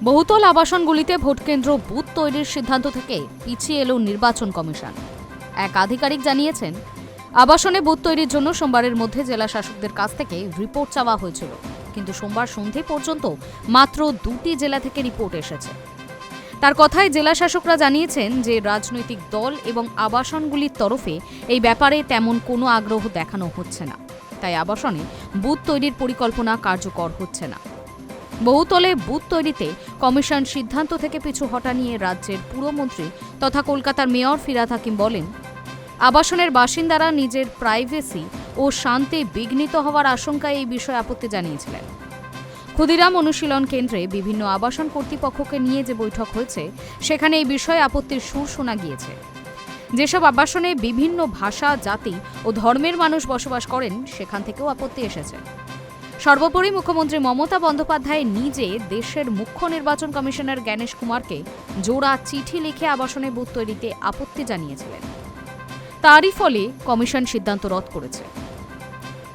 বহুতল আবাসনগুলিতে ভোটকেন্দ্র বুথ তৈরির সিদ্ধান্ত থেকে পিছিয়ে এলো নির্বাচন কমিশন। এক আধিকারিক জানিয়েছেন, আবাসনে বুথ তৈরির জন্য সোমবারের মধ্যে জেলা শাসকদের কাছ থেকে রিপোর্ট চাওয়া হয়েছিল, কিন্তু সোমবার সন্ধে পর্যন্ত মাত্র 2টি জেলা থেকে রিপোর্ট এসেছে। তার কথায় জেলা শাসকরা জানিয়েছেন যে রাজনৈতিক দল এবং আবাসনগুলির তরফে এই ব্যাপারে তেমন কোনো আগ্রহ দেখানো হচ্ছে না, তাই আবাসনে বুথ তৈরির পরিকল্পনা কার্যকর হচ্ছে না। বহুতলে বুথ তৈরিতে কমিশন সিদ্ধান্ত থেকে পিছু হটা নিয়ে রাজ্যের পুরমন্ত্রী তথা কলকাতার মেয়র ফিরহাদ হাকিম বলেন, আবাসনের বাসিন্দারা নিজের প্রাইভেসি ও শান্তি বিঘ্নিত হওয়ার আশঙ্কায় এই বিষয়ে আপত্তি জানিয়েছিলেন। ক্ষুদিরাম অনুশীলন কেন্দ্রে বিভিন্ন আবাসন কর্তৃপক্ষকে নিয়ে যে বৈঠক হয়েছে, সেখানে এই বিষয়ে আপত্তির সুর শোনা গিয়েছে। যেসব আবাসনে বিভিন্ন ভাষা, জাতি ও ধর্মের মানুষ বসবাস করেন, সেখান থেকেও আপত্তি এসেছে। সর্বোপরি মুখ্যমন্ত্রী মমতা বন্দ্যোপাধ্যায় নিজে দেশের মুখ্য নির্বাচন কমিশনার জ্ঞানেশ কুমারকে জোড়া চিঠি লিখে আবাসনে বুথ তৈরিতে আপত্তি জানিয়েছিলেন। তারই ফলে কমিশন সিদ্ধান্ত রদ করেছে।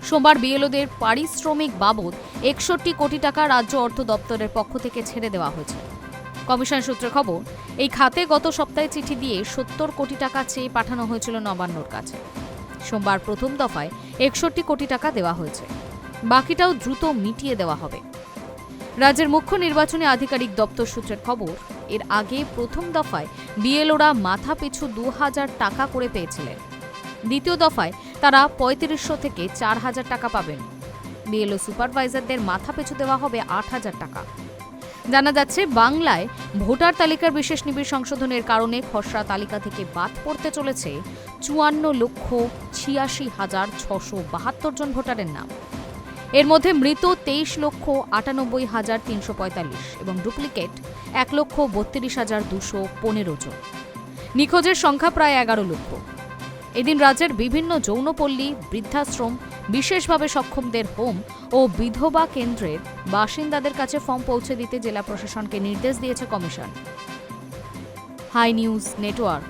সোমবার বিএলওদের পারিশ্রমিক বাবদ 61 কোটি টাকা রাজ্য অর্থ দপ্তরের পক্ষ থেকে ছেড়ে দেওয়া হয়েছে। কমিশন সূত্রে খবর, এই খাতে গত সপ্তাহে চিঠি দিয়ে 70 কোটি টাকা চেয়ে পাঠানো হয়েছিল নবান্নর কাছে। সোমবার প্রথম দফায় 61 কোটি টাকা দেওয়া হয়েছে, বাকিটাও দ্রুত মিটিয়ে দেওয়া হবে। রাজ্যের মুখ্য নির্বাচনী আধিকারিক দপ্তর সূত্রের খবর, এর আগে প্রথম দফায় বিএলওরা মাথা পিছু 2000 টাকা করে পেয়েছিলেন। দ্বিতীয় দফায় তারা 3500 থেকে 4000 টাকা পাবেন। বিএলও সুপারভাইজারদের মাথা পিছু দেওয়া হবে 8000 টাকা। জানা যাচ্ছে, বাংলায় ভোটার তালিকার বিশেষ নিবিড় সংশোধনের কারণে খসড়া তালিকা থেকে বাদ পড়তে চলেছে 54,86,672 জন ভোটারের নাম। এর মধ্যে মৃত 23,98,345 এবং ডুপ্লিকেট 1,32,215 জন। নিখোঁজের সংখ্যা প্রায় 11 লক্ষ। এদিন রাজ্যের বিভিন্ন যৌনপল্লী, বৃদ্ধাশ্রম, বিশেষভাবে সক্ষমদের হোম ও বিধবা কেন্দ্রের বাসিন্দাদের কাছে ফর্ম পৌঁছে দিতে জেলা প্রশাসনকে নির্দেশ দিয়েছে কমিশন। High news network.